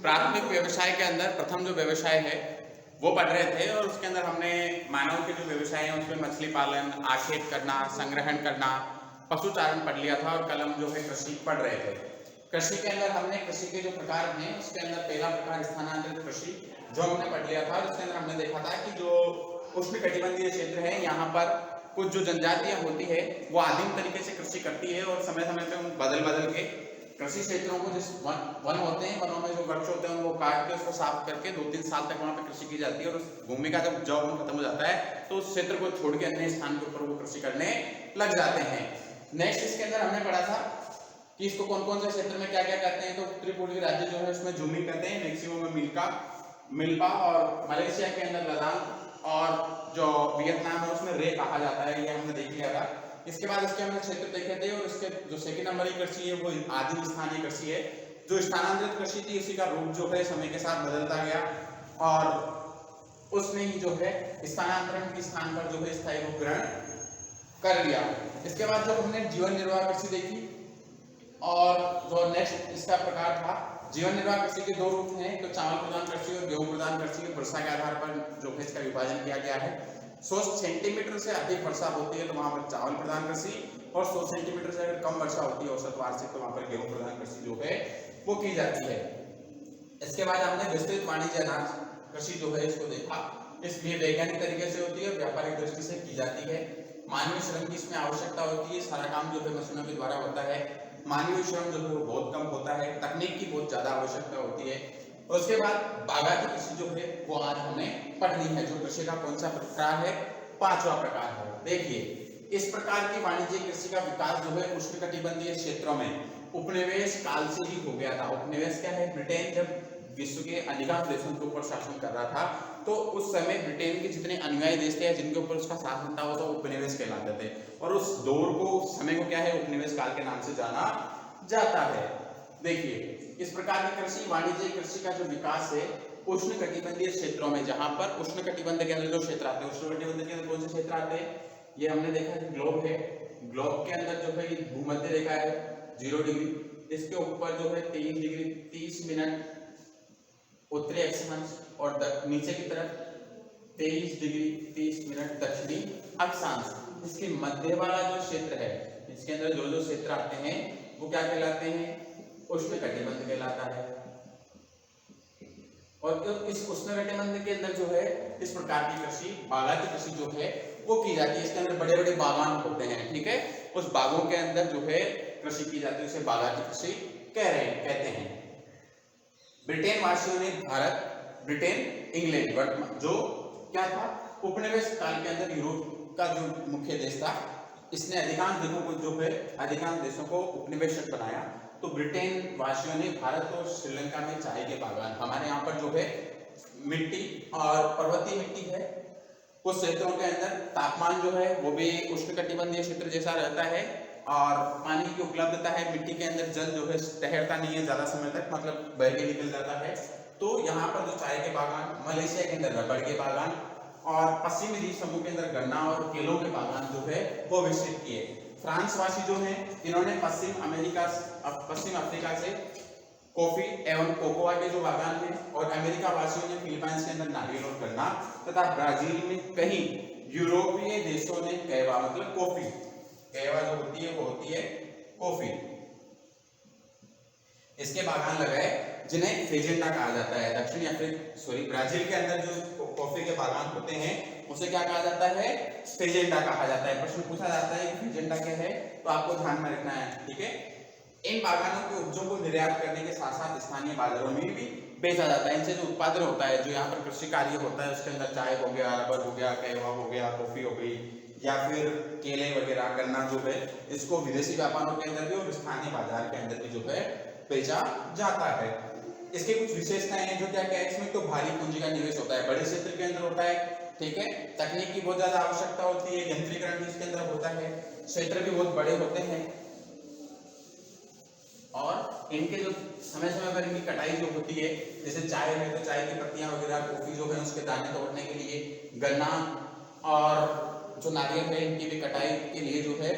प्राथमिक व्यवसाय के अंदर प्रथम जो व्यवसाय है वो पढ़ रहे थे और उसके अंदर हमने मानव के जो व्यवसाय है उसमें मछली पालन, आखेट करना, संग्रहण करना, पशुचारण पढ़ लिया था और कल हम जो है कृषि पढ़ रहे थे। कृषि के अंदर हमने कृषि के जो प्रकार हैं उसके अंदर पहला प्रकार स्थानांतरित कृषि जो हमने पढ़ लिया था। उसके अंदर हमने देखा था कि जो उष्णकटिबंधीय क्षेत्र है यहाँ पर कुछ जो जनजातियां होती है वो आदिम तरीके से कृषि करती है और समय समय पे उन बदल बदल के कृषि क्षेत्रों को जिस वन होते हैं, वनों में जो वृक्ष होते हैं उनको काट के उसको साफ करके 2-3 साल तक वहां पे कृषि की जाती है और उस भूमि का जब जौवन खत्म हो जाता है तो उस क्षेत्र को छोड़ के अन्य स्थान के ऊपर वो कृषि करने लग जाते हैं। नेक्स्ट इसके अंदर हमने पढ़ा था कि इसको कौन कौन से क्षेत्र में क्या क्या कहते हैं। तो उत्तरी पूर्वी राज्य जो है उसमें जूमी कहते हैं, मैक्सिमम में मिल्पा और मलेशिया के अंदर लदान और जो वियतनाम है उसमें रे कहा जाता है। ये हमने देख लिया था। इसके बाद इसके हमने क्षेत्र देखे थे और इसके जो सेकंड नंबर की कृषि है वो आदिम स्थानीय कृषि है। जो स्थानांतरित कृषि थी उसी का रूप जो है समय के साथ बदलता गया और उसने ही जो है स्थानांतरण के स्थान पर जो है स्थायी रूप ग्रहण कर लिया। इसके बाद जो हमने जीवन निर्वाह कृषि देखी और जो नेक्स्ट इसका प्रकार था जीवन निर्वाह कृषि के दो रूप हैं, तो चावल प्रधान कृषि और गेहूं प्रधान कृषि। वर्षा के आधार पर जो है इसका विभाजन किया गया है। 100 सेंटीमीटर से अधिक वर्षा होती है तो वहां पर चावल प्रधान कृषि और 100 सेंटीमीटर से अगर कम वर्षा होती है औसत वार्षिक तो वहां पर गेहूं प्रधान कृषि जो है वो की जाती है। इसके बाद हमने विस्तृत वाणिज्य अनाज कृषि जो है इसको देखा। इसलिए वैज्ञानिक तरीके से होती है, व्यापारिक दृष्टि से की जाती है। मानवीय श्रम की इसमें आवश्यकता होती है, सारा काम जो है मशीनों के द्वारा होता है। मानवीय श्रम जो है वो बहुत कम होता है, तकनीक की बहुत ज्यादा आवश्यकता होती है। और उसके बाद बागायती कृषि जो है वो आज हमें पढ़नी है। जो कृषि का कौन सा प्रकार है? 5वां प्रकार है। देखिए इस प्रकार की वाणिज्यिक कृषि का विकास जो है उष्णकटिबंधीय क्षेत्रों में उपनिवेश काल से ही हो गया था। उपनिवेश क्या है? ब्रिटेन जब विश्व के अधिकांश देशों के ऊपर शासन कर रहा था तो उस समय ब्रिटेन के जितने अनुयायी देश थे जिनके ऊपर उसका शासन था वो तो उपनिवेश कहलाते थे और उस दौर को उस समय को क्या है उपनिवेश काल के नाम से जाना जाता है। देखिए इस प्रकार की कृषि वाणिज्य कृषि का जो विकास है उष्णकटिबंधीय क्षेत्रों में, जहां पर उष्णकटिबंध के अंदर जो क्षेत्र आते हैं, उष्णकटिबंध के अंदर कौन से क्षेत्र आते हैं? ये हमने देखा कि ग्लोब है, ग्लोब के अंदर जो है भूमध्य रेखा है 0 डिग्री, इसके ऊपर जो है 23 डिग्री 30 मिनट उत्तरी अक्षांश और नीचे की तरफ 23 डिग्री 30 मिनट दक्षिणी अक्षांश। इसके मध्य वाला जो क्षेत्र है इसके अंदर जो जो क्षेत्र आते हैं वो क्या कहलाते हैं? उष्णकटिबंध कहलाता है। और इस उष्णकटिबंध के अंदर जो है इस प्रकार की कृषि बागायती कृषि जो है वो की जाती है। इसके अंदर बड़े बड़े बागान होते हैं, ठीक है, उस बागों के अंदर जो है कृषि की जाती है, उसे बागायती कृषि कहते हैं। ब्रिटेन वासियों ने ब्रिटेन इंग्लैंड जो क्या था उपनिवेश काल के अंदर यूरोप का जो मुख्य देश था, इसने अधिकांश देशों को उपनिवेशक बनाया। तो ब्रिटेन वासियों ने भारत और श्रीलंका में चाय के बागान, हमारे यहाँ पर जो है मिट्टी और पर्वतीय मिट्टी है, कुछ क्षेत्रों के अंदर तापमान जो है वो भी उष्णकटिबंधीय क्षेत्र जैसा रहता है और पानी की उपलब्धता है। मिट्टी के अंदर जल जो है ठहरता नहीं है ज्यादा समय तक, मतलब बह के निकल जाता है। तो यहाँ पर जो चाय के बागान, मलेशिया के अंदर रबड़ के बागान और पश्चिमी द्वीप समूह के अंदर गन्ना और केलों के बागान जो है वो विकसित किए। फ्रांस वासी जो हैं इन्होंने पश्चिम अफ्रीका से कॉफी एवं कोकोआ के जो बागान हैं और अमेरिका वासियों ने फिलीपाइंस के अंदर नारियल और गन्ना तथा ब्राजील में कहीं यूरोपीय देशों ने कहवा मतलब कॉफी, कहवा जो होती है वो होती है कॉफी, इसके बागान लगाए जिन्हें फेजेंडा कहा जाता है। ब्राजील के अंदर जो कॉफी के बागान होते हैं उसे क्या कहा जाता है? फेजेंडा कहा जाता है। प्रश्न पूछा जाता है कि फेजेंडा क्या है, तो आपको ध्यान में रखना है, ठीक है। इन बागानों के उपजों को निर्यात करने के साथ साथ स्थानीय बाजारों में भी बेचा जाता है। इनसे जो उत्पादन होता है, जो यहाँ पर कृषि कार्य होता है, उसके अंदर चाय हो गया, रबर हो गया, कहवा हो गया, कॉफी हो गई या फिर केले वगैरह, गन्ना जो है इसको विदेशी व्यापारों के अंदर भी और स्थानीय बाजार के अंदर भी जो है बेचा जाता है। इसके कुछ विशेषताएं हैं जो क्या क्या है, इसमें तो भारी पूंजी का निवेश होता है, बड़े क्षेत्र के अंदर होता है, ठीक है। तकनीक की बहुत ज्यादा आवश्यकता होती है, यंत्रीकरण भी इसके अंदर होता है, क्षेत्र भी बहुत बड़े होते हैं और इनके जो समय समय पर इनकी कटाई जो होती है, जैसे चाय है तो चाय की पत्तियां वगैरह, कॉफी जो है उसके दाने तोड़ने के लिए, गन्ना और जो नारियल है इनकी भी कटाई के लिए जो है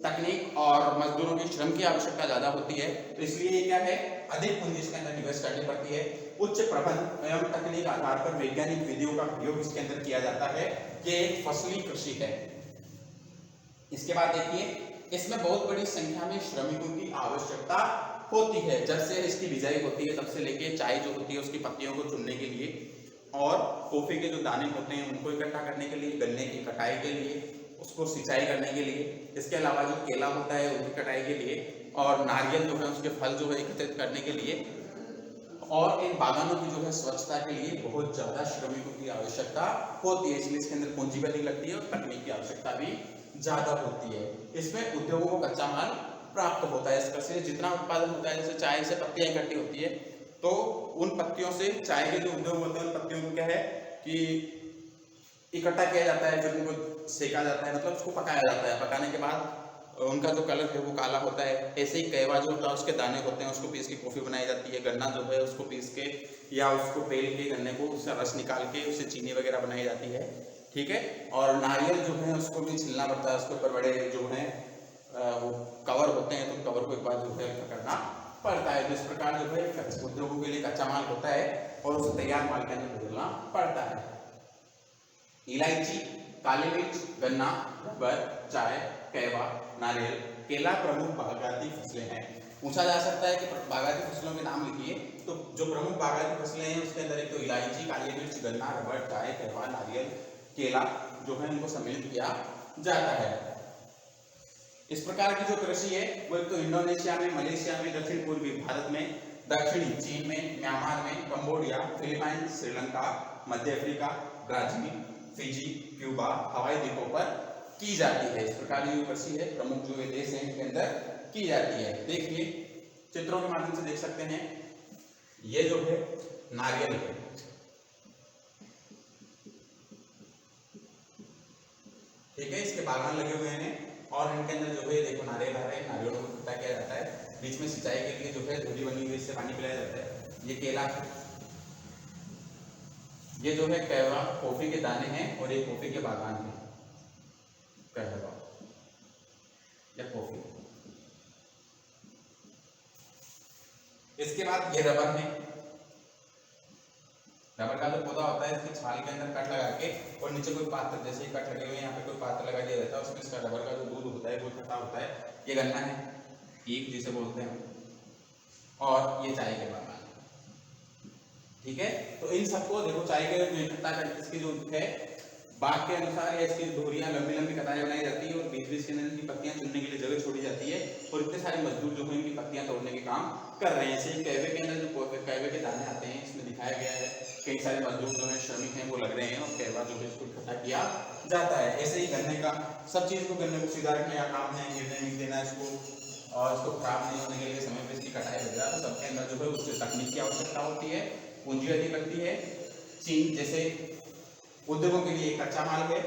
तकनीक और मजदूरों की श्रम की आवश्यकता ज्यादा होती है, तो इसलिए ये क्या है, अधिक पूंजी इसके अंदर निवेश करनी पड़ती है। उच्च प्रबंध एवं तकनीक आधार पर वैज्ञानिक विधियों का प्रयोग इसके अंदर किया जाता है। ये एक फसली कृषि है। इसके बाद देखिए, इसमें बहुत बड़ी संख्या में श्रमिकों की आवश्यकता होती है। जब से इसकी बिजाई होती है तब से लेके चाय जो होती है उसकी पत्तियों को चुनने के लिए, और कॉफी के जो दाने होते हैं उनको इकट्ठा करने के लिए, गन्ने की कटाई के लिए, उसको सिंचाई करने के लिए, इसके अलावा जो केला होता है उसकी कटाई के लिए, और नारियल जो है उसके फल जो है एकत्रित करने के लिए, और इन बागानों की जो है स्वच्छता के लिए बहुत ज्यादा श्रमिकों की आवश्यकता होती है। इसलिए इसके अंदर पूंजी भी अधिक लगती है और तकनीक की आवश्यकता भी ज्यादा होती है। इसमें उद्योगों को कच्चा माल प्राप्त होता है। इसका से जितना उत्पादन होता है, जैसे चाय से पत्तियां इकट्ठी होती है, तो उन पत्तियों से चाय के जो उद्योग होते हैं उन पत्तियों को क्या है कि इकट्ठा किया जाता है, फिर उनको सेका जाता है, मतलब उसको पकाया जाता है। पकाने के बाद उनका जो कलर है वो काला होता है। ऐसे ही कहवा जो होता है उसके दाने होते हैं, उसको पीस के कॉफी बनाई जाती है। गन्ना जो है उसको पीस के या उसको पेल के गन्ने को उसका रस निकाल के उससे चीनी वगैरह बनाई जाती है, ठीक है। और नारियल जो है उसको भी छिलना पड़ता है, उसके ऊपर बड़े जो है वो कवर होते हैं, तो कवर को एक बार जो है करना पड़ता है। तो इस प्रकार जो है उद्योगों के लिए कच्चा माल होता है और उसे तैयार माल के अंदर बदलना पड़ता है। इलायची, काली मिर्च, गन्ना, रबर, चाय, कहवा, नारियल, केला प्रमुख बागायती फसलें हैं। पूछा जा सकता है कि बागायती फसलों के नाम लिखिए, तो जो प्रमुख बागायती फसलें हैं उसके अंदर एक तो इलायची, काली मिर्च, गन्ना, रबर, चाय, कहवा, नारियल, केला जो है इनको सम्मिलित किया जाता है। इस प्रकार की जो कृषि है वो एक तो इंडोनेशिया में, मलेशिया में, दक्षिण पूर्वी भारत में, दक्षिणी चीन में, म्यांमार में, कंबोडिया, फिलीपाइंस, श्रीलंका, मध्य अफ्रीका, ब्राजील, फिजी, क्यूबा, हवाई द्वीपों पर की जाती है। इस प्रकार की जो कृषि है प्रमुख जो देश है इनके अंदर की जाती है। देखिए चित्रों के माध्यम से देख सकते हैं, ये जो है नारियल है, ठीक है, इसके बागान लगे हुए हैं और इनके अंदर जो है देखो नारियल आ रहे हैं, नारियल को इकट्ठा किया जाता है, बीच में सिंचाई के लिए जो है धुरी बनी हुई इससे पानी पिलाया जाता है। ये केला है, ये जो है कहवा कॉफी के दाने हैं और ये कॉफी के बागान है, कहवा या कॉफी। इसके बाद ये रबर है, रबर का जो पौधा होता है इसकी छाल के अंदर कट लगा के और नीचे कोई पात्र, जैसे कट लगे हुए यहाँ पे कोई पात्र लगा दिया जाता है, उसमें इसका रबर का जो दूध होता है वो इकट्ठा होता है। ये गन्ना है, ईख जिसे बोलते हैं, और ये चाय के बागान, ठीक है। तो इन सबको देखो चाय के इकट्ठा करके इसकी जो है बाग के अनुसार या इसकी धुरियां लंबी लंबी कतारें बनाई जाती है और बीच बीच के अंदर इनकी पत्तियां चुनने के लिए जगह छोड़ी जाती है और इतने सारे मजदूर जो है इनकी पत्तियां तोड़ने के काम कर रहे हैं। ऐसे कहवे के अंदर जो कहवे के दाने आते हैं इसमें दिखाया गया है, कई सारे मजदूर जो है श्रमिक हैं वो लग रहे हैं और कहवा जो है इसको इकट्ठा किया जाता है। ऐसे ही गन्ने का सब चीज को, गन्ने को सीधा रखने का काम है, गिरने नहीं देना इसको, और इसको खराब नहीं होने के लिए समय पर इसकी कटाई वगैरह, तो सबके अंदर जो है उससे तकनीक की आवश्यकता होती है, पूंजी अधिक लगती है। चीन जैसे उद्योगों के लिए कच्चा माल है,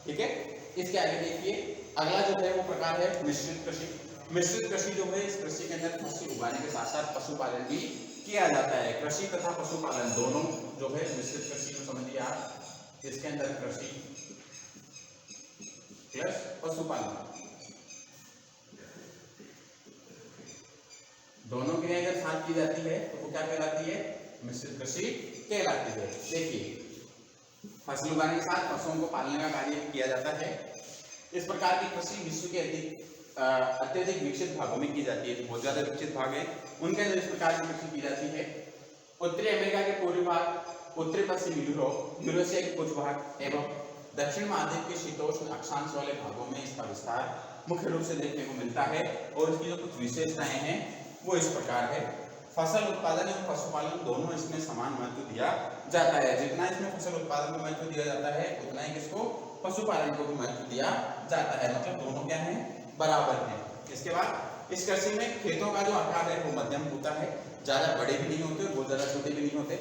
ठीक है। इसके आगे देखिए अगला जो है वो प्रकार है मिश्रित कृषि। मिश्रित कृषि जो है इस कृषि के अंदर फसल उगाने के साथ साथ पशुपालन भी किया जाता है। कृषि तथा पशुपालन दोनों जो है मिश्रित कृषि को समझिए आप, इसके अंदर कृषि प्लस पशुपालन दोनों क्रिया अगर साथ की जाती है तो वो क्या कहलाती है, मिश्रित कृषि कहलाती है। देखिए फसल उगाने के साथ पशुओं को पालने का कार्य किया जाता है। इस प्रकार की कृषि विश्व के अत्यधिक विकसित भागों में की जाती है। जो बहुत ज्यादा विकसित भाग है उनके अंदर इस प्रकार की कृषि की जाती है। उत्तरी अमेरिका के पूर्वी भाग, उत्तरी पश्चिमी यूरोप, यूरेशिया के कुछ भाग एवं दक्षिण महाद्वीप के शीतोष्ण अक्षांश वाले भागों में इसका विस्तार मुख्य रूप से देखने को मिलता है। और इसकी जो कुछ विशेषताएं हैं वो इस प्रकार है। फसल उत्पादन एवं पशुपालन दोनों इसमें समान महत्व दिया जाता है। जितना इसमें फसल उत्पादन को महत्व दिया जाता है उतना ही इसको पशुपालन को भी महत्व दिया जाता है, मतलब दोनों क्या है, बराबर है। इसके बाद इस कृषि में खेतों का जो आकार है वो मध्यम होता है, ज्यादा बड़े भी नहीं होते, बहुत ज्यादा छोटे भी नहीं होते।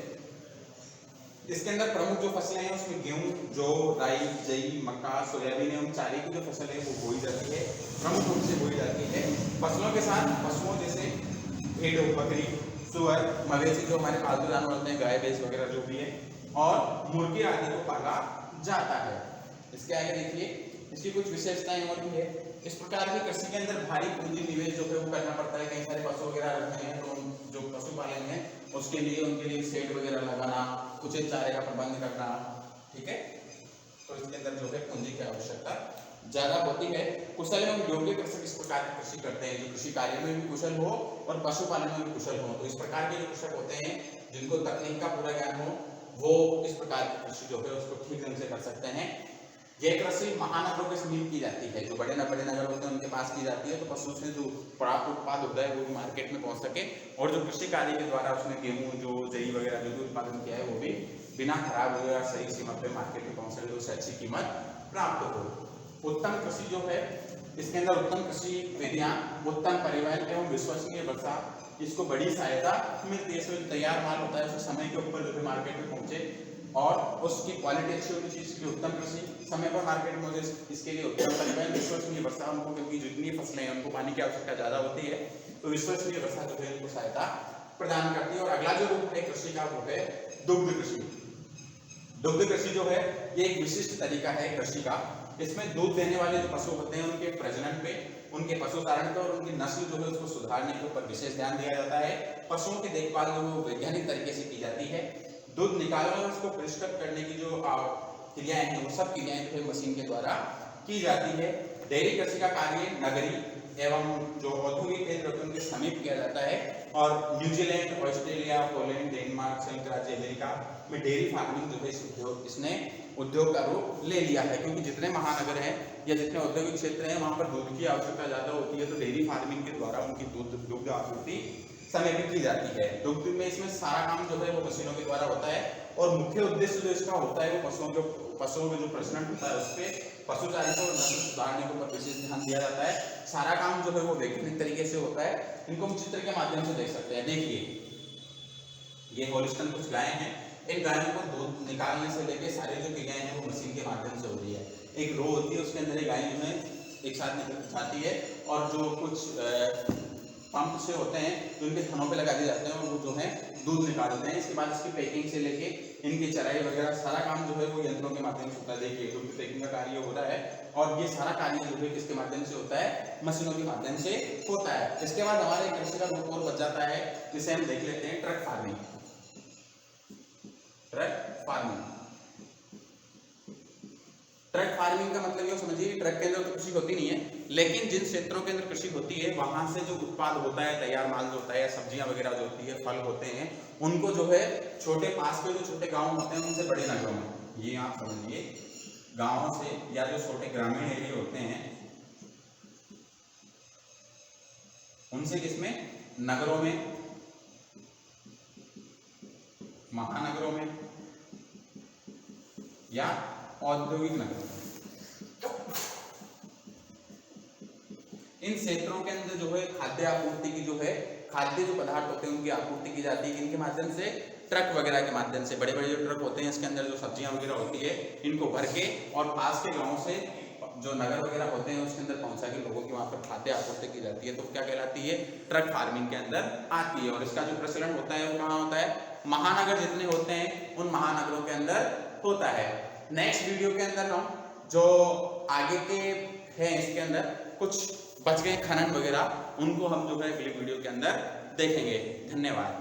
इसके अंदर प्रमुख जो फसलें हैं उसमें गेहूं, जौ, राई, जई, मक्का, सोयाबीन एवं चारे की जो फसल है वो बोई जाती है, प्रमुख रूप से बोई जाती है। फसलों के साथ पशुओं जैसे भेड़, बकरी, सुअर, मवेशी जो हमारे पालतू जानवर होते हैं, गाय भैंस वगैरह जो भी है, और मुर्गे आदि को पाला जाता है। इसके आगे देखिए इसकी कुछ विशेषताएं और भी है। इस प्रकार की कृषि के अंदर भारी पूंजी निवेश जो है वो करना पड़ता है। कई सारे पशु वगैरह रखते हैं तो जो पशुपालन है उसके लिए उनके लिए शेड वगैरह लगाना, उचित चारे का प्रबंध करना, ठीक है। तो इसके अंदर जो है पूंजी की आवश्यकता ज्यादा होती है। कुशल एवं योग्य कृषक इस प्रकार की कृषि करते हैं जो कृषि कार्य में भी कुशल हो और पशुपालन में भी कुशल हो। तो इस प्रकार के जो कृषक होते हैं जिनको तकनीक का पूरा ज्ञान हो वो इस प्रकार की कृषि जो है उसको ठीक ढंग से कर सकते हैं। यह कृषि महानगरों के समीप की जाती है, जो बड़े नगर होते हैं उनके पास की जाती है, तो पशु से जो प्राप्त उत्पाद होता है वो भी मार्केट में पहुंच सके और जो कृषि कार्य के द्वारा उसने गेहूं जो जई वगैरह जो भी उत्पादन किया है वो भी बिना खराब हुए और सही कीमत पे मार्केट में पहुंच सके, उससे अच्छी कीमत प्राप्त हो। उत्तम कृषि जो है इसके अंदर उत्तम कृषि विधियां, उत्तम परिवहन एवं विश्वसनीय वर्षा इसको बड़ी सहायता मिलती है। इसमें तैयार माल होता है उसे समय के ऊपर जो है मार्केट में पहुंचे और उसकी क्वालिटी अच्छी होनी चाहिए, इसके लिए उत्तम कृषि, समय पर मार्केट में मुझे इसके लिए उत्तम परिवहन, विश्वसनीय वर्षा, उनको क्योंकि जितनी फसलें हैं उनको पानी की आवश्यकता ज्यादा होती है तो विश्वसनीय वर्षा जो है उनको सहायता प्रदान करती है। और अगला जो रूप है कृषि का वो है दुग्ध कृषि। दुग्ध कृषि जो है ये एक विशिष्ट तरीका है कृषि का। इसमें दूध देने वाले जो पशु होते हैं उनके प्रजनन पे, उनके पशुचारण पे और उनकी नस्ल जो है उसको सुधारने के ऊपर विशेष ध्यान दिया जाता है। पशुओं की देखभाल जो है वैज्ञानिक तरीके से की जाती है। दूध निकालना और उसको परिष्कृत करने की जो क्रियाएं हैं वो सब क्रियाएं जो है मशीन के द्वारा की जाती है। डेयरी कृषि का कार्य नगरी एवं जो औद्योगिक केंद्र होते हैं उनके समीप किया जाता है और न्यूजीलैंड, ऑस्ट्रेलिया, पोलैंड, डेनमार्क, संयुक्त राज्य अमेरिका में डेयरी फार्मिंग जो है इसने उद्योग का रूप ले लिया है, क्योंकि जितने महानगर हैं या जितने औद्योगिक क्षेत्र हैं वहां पर दूध की आवश्यकता ज्यादा होती है, तो डेयरी फार्मिंग के द्वारा उनकी दुग्ध आपूर्ति समय पे की जाती है। दुग्ध में इसमें सारा काम जो है वो मशीनों के द्वारा होता है और मुख्य उद्देश्य जो इसका होता है वो पशुओं में जो प्रजनन होता है उस पर पशुचारण को नस्ल सुधारने के ऊपर विशेष ध्यान दिया जाता है। सारा काम जो है वो वैज्ञानिक तरीके से होता है। इनको हम चित्र के माध्यम से देख सकते हैं। देखिए ये होलिस्टन कुछ गायें हैं, इन गायों को दूध निकालने से लेके सारे जो क्रियाएं हैं वो मशीन के माध्यम से हो रही है। एक रो होती है उसके अंदर गाय जो है एक साथ निकल जाती है और जो कुछ पंप से होते हैं जो इनके थनों पे लगा दिए जाते हैं और वो जो है दूध निकालते हैं। इसके बाद इसकी पैकिंग से लेके इनकी चराई वगैरह सारा काम जो है वो यंत्रों के माध्यम से होता है। देखिए दूध की पैकिंग का कार्य हो रहा है और ये सारा कार्य जो है किसके माध्यम से होता है, मशीनों के माध्यम से होता है। इसके बाद हमारे कृषि का रूप और बच जाता है जिसे हम देख लेते हैं ट्रक फार्मिंग। ट्रक फार्मिंग का मतलब ये समझिए ट्रक के अंदर तो कृषि होती नहीं है, लेकिन जिन क्षेत्रों के अंदर कृषि होती है वहां से जो उत्पाद होता है, तैयार माल जो होता है, सब्जियां वगैरह जो होती है, फल होते हैं, उनको जो है छोटे पास के जो छोटे गांव होते हैं उनसे बड़े नगरों में, ये आप समझिए गांवों से या जो छोटे ग्रामीण एरिया होते हैं उनसे किसमें, नगरों में, महानगरों में या औद्योगिक नगरों में, इन क्षेत्रों के अंदर जो है खाद्य आपूर्ति की जो है खाद्य जो पदार्थ होते हैं उनकी आपूर्ति की जाती है। इनके माध्यम से ट्रक वगैरह के माध्यम से बड़े बड़े जो ट्रक होते हैं इसके अंदर जो सब्जियां वगैरह होती है इनको भर के और पास के गांव से जो नगर वगैरह होते हैं उसके अंदर पहुंचा के लोगों की वहां पर खाद्य आपूर्ति की जाती है। तो क्या कहलाती है, ट्रक फार्मिंग के अंदर आती है। और इसका जो प्रचलन होता है वो कहाँ होता है, महानगर जितने होते हैं उन महानगरों के अंदर होता है। नेक्स्ट वीडियो के अंदर हम जो आगे के हैं इसके अंदर कुछ बच गए खनन वगैरह उनको हम जो है अगली वीडियो के अंदर देखेंगे। धन्यवाद।